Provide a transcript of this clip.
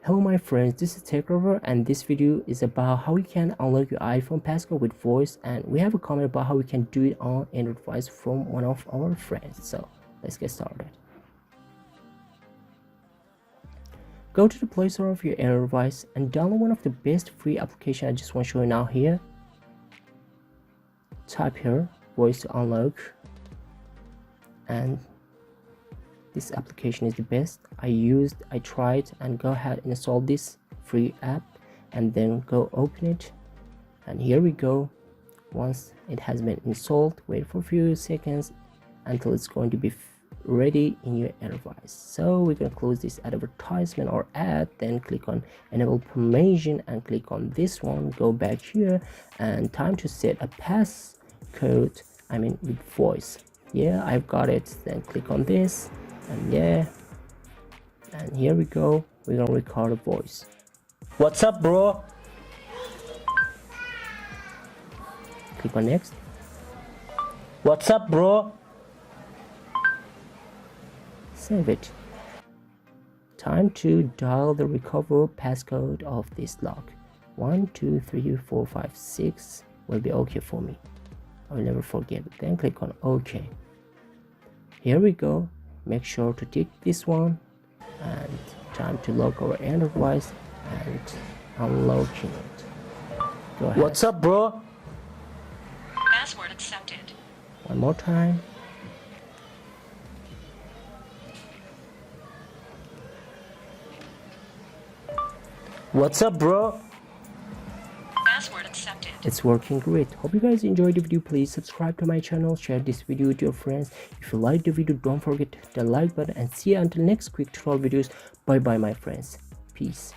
Hello my friends, this is TechLover and this video is about how you can unlock your iPhone passcode with voice, and we have a comment about how we can do it on Android device from one of our friends. So let's get started. Go to the Play Store of your Android device and download one of the best free applications. I just want to show you now here. Type here voice to unlock, and this application is the best. I tried, and go ahead and install this free app and then go open it, and here we go. Once it has been installed, wait for a few seconds until it's going to be ready in your Android device. So we're going to close this advertisement or ad, then click on enable permission and click on this one. Go back here and time to set a passcode, with voice. Yeah, I've got it. Then click on this, and yeah, and here we go. We're gonna record a voice. What's up, bro? Click on next. What's up, bro? Save it. Time to dial the recover passcode of this lock. 1 2 3 4 5 6 will be okay for me. I will never forget it. Then click on OK. Here we go. Make sure to tick this one, and time to lock our Android device and unlocking it. Go ahead. What's up, bro? Password accepted. One more time. What's up, bro? Password accepted. It's working great. Hope you guys enjoyed the video. Please subscribe to my channel, share this video with your friends. If you liked the video, don't forget the like button, and see you until next quick tutorial videos. Bye bye my friends. Peace.